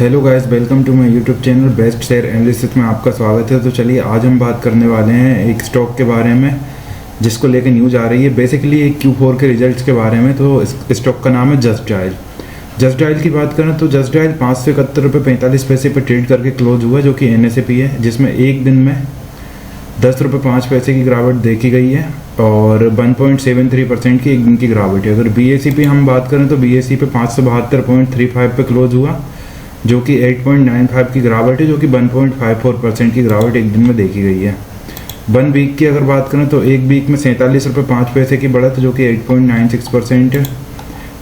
Hello guys, welcome to my YouTube channel best share analysis में आपका स्वागत है। तो चलिए आज हम बात करने वाले हैं एक स्टॉक के बारे में जिसको लेकर न्यूज़ आ रही है, बेसिकली एक Q4 के रिजल्ट्स के बारे में। तो इस स्टॉक का नाम है जस्ट डायल। जस्ट डायल की बात करें तो जस्ट डायल 571.45 पे ट्रेड करके क्लोज हुआ, जो कि NSE है, जिसमें एक दिन में 10 रुपये 5 पैसे की गिरावट देखी गई है और 1.73% की एक दिन की गिरावट है। अगर BSE पे हम बात करें तो BSE पे 572.35 पे क्लोज हुआ, जो कि 8.95 की गिरावट है, जो कि 1.54% की गिरावट एक दिन में देखी गई है। 1 वीक की अगर बात करें तो एक वीक में 47 रुपये 5 पैसे की बढ़त, जो कि 8.96% है।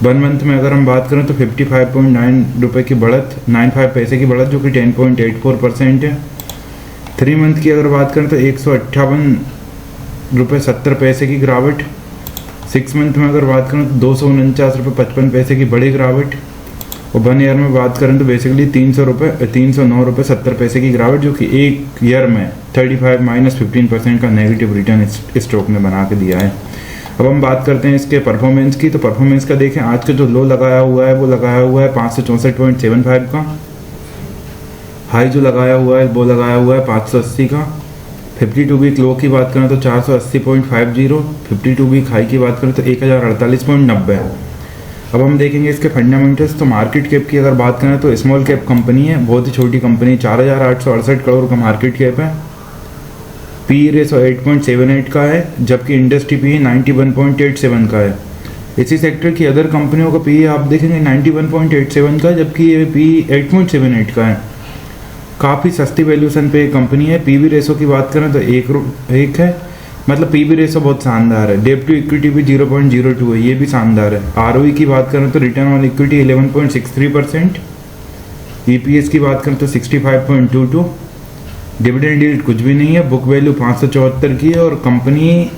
1 मंथ में अगर हम बात करें तो 55.9 रुपये की बढ़त, 95 पैसे की बढ़त, जो कि 10.84% है। 3 मंथ की अगर बात करें तो 158 रुपये 70 पैसे की गिरावट। 6 मंथ में अगर बात करें तो 249 रुपये 55 पैसे की बड़ी गिरावट। और 1 ईयर में बात करें तो बेसिकली 309 रुपये 70 पैसे की गिरावट, जो कि एक ईयर में 35-15% का नेगेटिव रिटर्न इस स्टॉक ने बना के दिया है। अब हम बात करते हैं इसके परफॉर्मेंस की। तो परफॉर्मेंस का देखें, आज का जो लो लगाया हुआ है वो लगाया हुआ है 564.75 का। हाई जो लगाया हुआ है वो लगाया हुआ है 580 का। 52 वीक लो की बात करें तो 480.50। 52 वीक हाई की बात करें तो 1048.90। अब हम देखेंगे इसके फंडामेंटल्स। तो मार्केट कैप की अगर बात करें तो स्मॉल कैप कंपनी है, बहुत ही छोटी कंपनी, 4,868 करोड़ का मार्केट कैप है। पी रेशो 8.78 का है, जबकि इंडस्ट्री पी 91.87 का है। इसी सेक्टर की अदर कंपनियों का पी आप देखेंगे 91.87 का, जबकि ये पी 8.78 का है। काफ़ी सस्ती वैल्यूशन पे कंपनी है। पीवी रेशो की बात करें तो एक है, मतलब पीवी रेशो बहुत शानदार है। डेट टू इक्विटी भी 0.02 है, ये भी शानदार है। ROE की बात करें तो रिटर्न ऑन इक्विटी 11.63%। EPS की बात करें तो 65.22। डिविडेंड यील्ड कुछ भी नहीं है। बुक वैल्यू 574 की है और कंपनी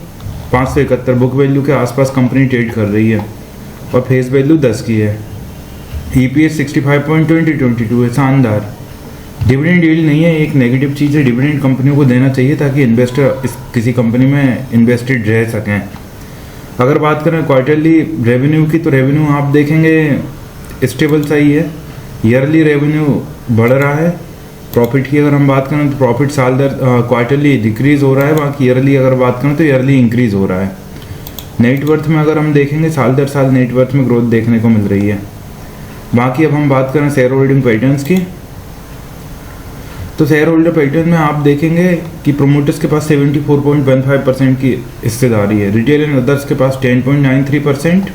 571 बुक वैल्यू के आसपास कंपनी ट्रेड कर रही है और फेस वैल्यू 10 की है। EPS 65.22 है, शानदार। डिविडेंड यील्ड नहीं है, एक नेगेटिव चीज़ है। डिविडेंड कंपनियों को देना चाहिए ताकि इन्वेस्टर किसी कंपनी में इन्वेस्टेड रह सकें। अगर बात करें क्वार्टरली रेवेन्यू की, तो रेवेन्यू आप देखेंगे स्टेबल सही है। ईयरली रेवेन्यू बढ़ रहा है। प्रॉफिट की अगर हम बात करें तो प्रॉफिट साल दर क्वार्टरली डिक्रीज हो रहा है, बाकी ईयरली अगर बात करें तो ईयरली इंक्रीज हो रहा है। नेटवर्थ में अगर हम देखेंगे साल दर साल नेटवर्थ में ग्रोथ देखने को मिल रही है। बाकी अब हम बात करें शेयर होल्डिंग पैटर्न्स की, तो शेयर होल्डर पैटर्न में आप देखेंगे कि प्रोमोटर्स के पास 74.15% की हिस्सेदारी है। रिटेल एंड अदर्स के पास 10.93%।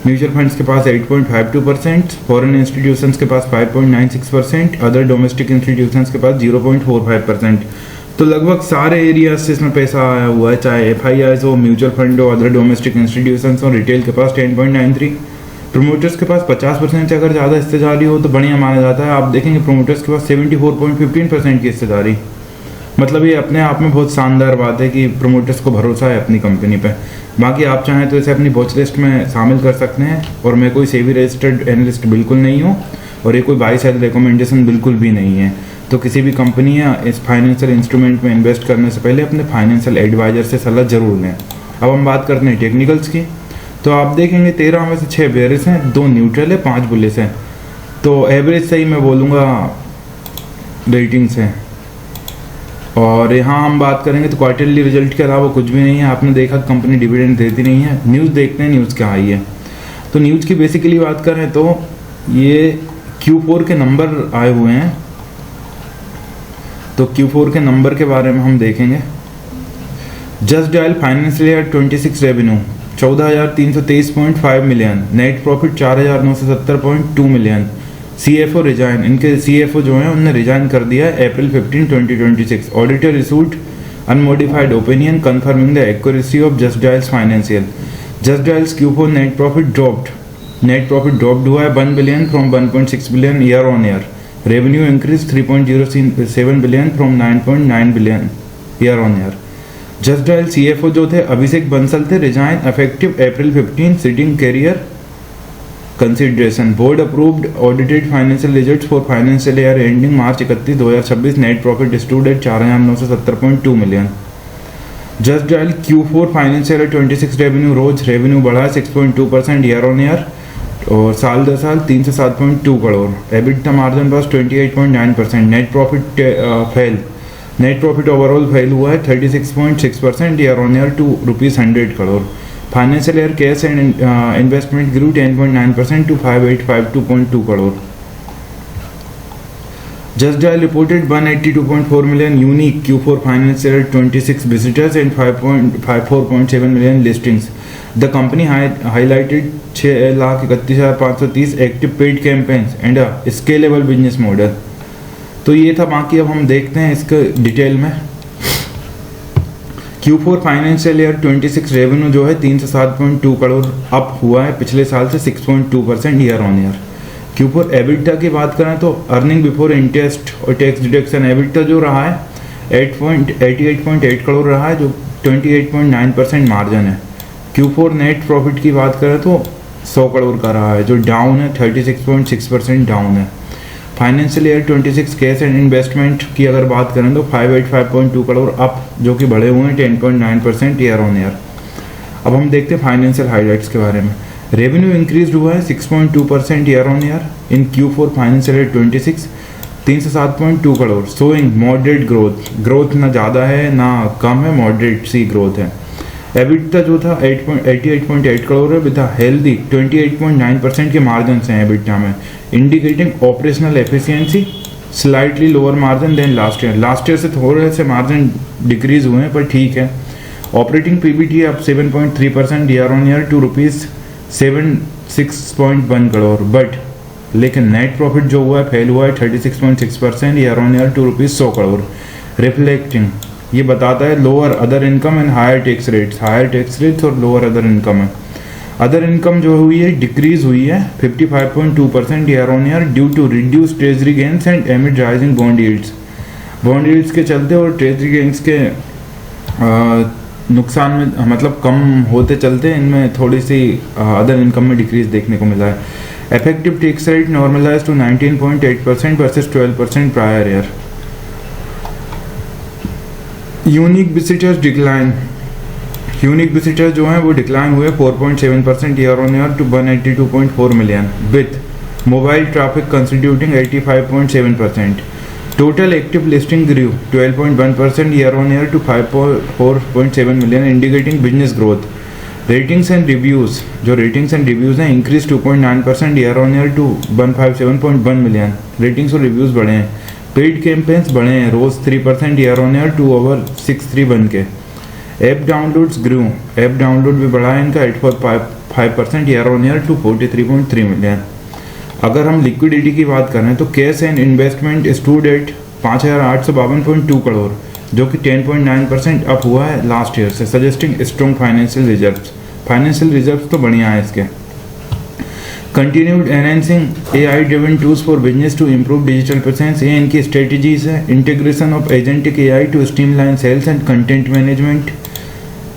म्यूचुअल फंड्स के पास 8.52%। फॉरेन इंस्टीट्यूशंस के पास 5.96%। अदर डोमेस्टिक इंस्टीट्यूशंस के पास 0.45%। तो लगभग सारे एरियाज से इसमें पैसा आया हुआ है, चाहे FIIs हो, म्यूचुअल फंड हो, अदर डोमेस्टिक इंस्टीट्यूशंस हो। रिटेल के पास 10.93। प्रोमोटर्स के पास 50% से अगर ज़्यादा हिस्सेदारी हो तो बढ़िया माना जाता है। आप देखेंगे प्रोमोटर्स के पास 74.15% की हिस्सेदारी, मतलब ये अपने आप में बहुत शानदार बात है कि प्रोमोटर्स को भरोसा है अपनी कंपनी पे। बाकी आप चाहें तो इसे अपनी वॉच लिस्ट में शामिल कर सकते हैं। और मैं कोई सेबी रजिस्टर्ड एनालिस्ट बिल्कुल नहीं हूँ और ये कोई बाई सेल रिकमेंडेशन बिल्कुल भी नहीं है। तो किसी भी कंपनी या इस फाइनेंशियल इंस्ट्रूमेंट में इन्वेस्ट करने से पहले अपने फाइनेंशियल एडवाइजर से सलाह जरूर लें। अब हम बात करते हैं टेक्निकल्स की, तो आप देखेंगे 13 में से 6 बेयरिश हैं, 2 न्यूट्रल है, 5 बुलिश हैं। तो एवरेज सही मैं बोलूँगा रेटिंग्स हैं। और यहाँ हम बात करेंगे तो क्वार्टरली रिजल्ट के अलावा कुछ भी नहीं है। आपने देखा कंपनी डिविडेंड देती नहीं है। न्यूज़ देखते हैं न्यूज़ क्या आई है। तो न्यूज़ की बेसिकली बात करें तो ये Q4 के नंबर आए हुए हैं, तो Q4 के नंबर के बारे में हम देखेंगे। Just dial financial year 26 revenue 14,323.5 million. Net profit 4,970.2 million. CFO resign, इनके CFO जो हैं उनने रिजाइन कर दिया है April 15, 2026। Auditor issued unmodified opinion confirming the accuracy of Just Dial's financial. Just Dial's Q4 net profit dropped हुआ है 1 billion from 1.6 billion year on year. Revenue increase 3.07 billion from 9.9 billion year on year. Just Dial CFO जो थे अभिषेक बंसल थे, resign effective April 15, citing career consideration. Board approved audited financial results for financial year ending March 31, 2026। नेट profit stood at 4,970.2 million. Just dial Q4 financial year 26 revenue बढ़ा 6.2% year on year. और साल दर साल 3 से 7.2 crore. EBITDA margin बस 28.9%। Net profit overall fail हुआ है 36.6% year on year to ₹100 crore. Financial year cash and investment grew 10.9% to 5852.2 crore. Just Dial reported 182.4 million unique Q4 financial year 26 visitors and 4.7 million listings. The company highlighted 6,31,530 active paid campaigns and a scalable business model. तो ये था, बाकी अब हम देखते हैं इसके detail में। Q4 फाइनेंशियल ईयर 26 रेवेन्यू जो है 3 से 7.2 करोड़ अप हुआ है पिछले साल से 6.2% year on year. Q4 EBITDA की बात करें तो अर्निंग बिफोर इंटरेस्ट और टैक्स डिडक्शन EBITDA जो रहा है 88.8 करोड़ रहा है, जो 28.9% मार्जिन है। Q4 नेट प्रॉफिट की बात करें तो 100 करोड़ का रहा है, जो डाउन है 36.6% डाउन है। Financial year 26 cash and investment की अगर बात करें तो 585.2 करोड़ अप, जो कि बढ़े हुए हैं 10.9% ईयर ऑन ईयर। अब हम देखते हैं फाइनेंशियल हाईलाइट्स के बारे में। रेवेन्यू इंक्रीज हुआ है 6.2% year on year in Q4 financial year 26, 3 से 7.2 करोड़, शोइंग मॉडरेट ग्रोथ ना ज़्यादा है ना कम है, मॉडरेट सी ग्रोथ है। EBITDA जो था 88.8 करोड़ है विद हेल्दी 28.9% के मार्जिन हैं EBITDA में, indicating operational efficiency, slightly lower margin than last year से थोड़े से मार्जिन डिक्रीज हुए हैं पर ठीक है। ऑपरेटिंग PBT अब 7.3% year on year to ₹76.1 crore, but लेकिन नेट प्रॉफिट जो हुआ है फेल हुआ है 36.6% year on year to ₹100 crore, reflecting ये बताता है lower other income and higher tax rates और लोअर अदर इनकम है। अदर इनकम जो हुई है डिक्रीज हुई है 55.2% year on year due to reduce treasury gains and amid rising bond yields के चलते और ट्रेजरी गेन्स के नुकसान में मतलब कम होते चलते इनमें थोड़ी सी अदर इनकम में डिक्रीज देखने को मिला है। Effective tax rate normalize to 19.8% versus 12% prior year. Unique visitors decline, unique visitor जो हैं वो डिक्लाइन हुए 4.7% year on year to 182.4 million, with mobile traffic constituting 85.7%। Total active listing grew 12.1% year on year to 5.7 million, indicating business growth. Ratings and reviews हैं increase 2.9% year on year to 157.1 million, ratings और reviews बढ़े हैं। Paid campaigns बढ़े हैं rose 3% year on year to over 631 के। App downloads grew, app download भी बढ़ा है इनका 8.5% year on year to 43.3 million. अगर हम लिक्विडिटी की बात करें तो cash and investment stood at 5,852.2 crore, जो कि 10.9% अप हुआ है लास्ट ईयर से, सजेस्टिंग स्ट्रॉन्ग फाइनेंशियल रिजर्व्स तो बढ़िया है इसके। Continued enhancing AI driven tools for business to improve digital presence, ये इनकी स्ट्रेटजीज है। Integration of agentic AI to streamline sales and content management,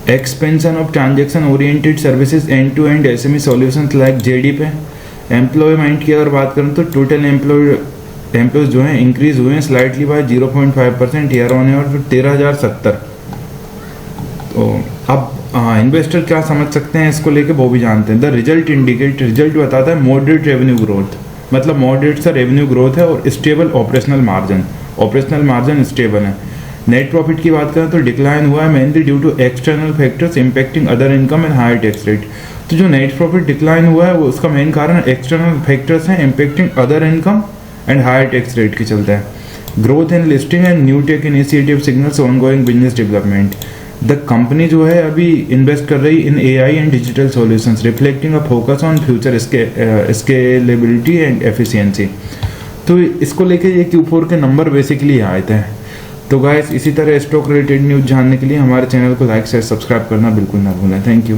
expansion of transaction oriented services, end to end SME solutions like JD pay. Employment की अगर बात करें तो total employees जो हैं इंक्रीज हुए हैं slightly by 0.5% year on year to 13,070। तो अब इन्वेस्टर क्या समझ सकते हैं इसको लेके वो भी जानते हैं। द रिजल्ट बताता है मॉडरेट रेवेन्यू ग्रोथ, मतलब मॉडरेट सा रेवेन्यू ग्रोथ है और स्टेबल ऑपरेशनल मार्जिन स्टेबल है। नेट प्रॉफिट की बात करें तो डिक्लाइन हुआ है mainly due to external factors impacting other income and higher tax rate. तो जो नेट प्रॉफिट डिक्लाइन हुआ है वो उसका मेन कारण एक्सटर्नल फैक्टर्स हैं impacting other income and higher tax rate के चलते हैं। Growth in listing and new tech initiative signals ongoing business development. The company जो है अभी इन्वेस्ट कर रही in AI and digital solutions, reflecting a focus on future scalability and efficiency. तो इसको लेके ये Q4 के नंबर बेसिकली आए थे। तो गाइस इसी तरह स्टॉक रिलेटेड न्यूज़ जानने के लिए हमारे चैनल को लाइक शेयर सब्सक्राइब करना बिल्कुल ना भूलें। Thank you.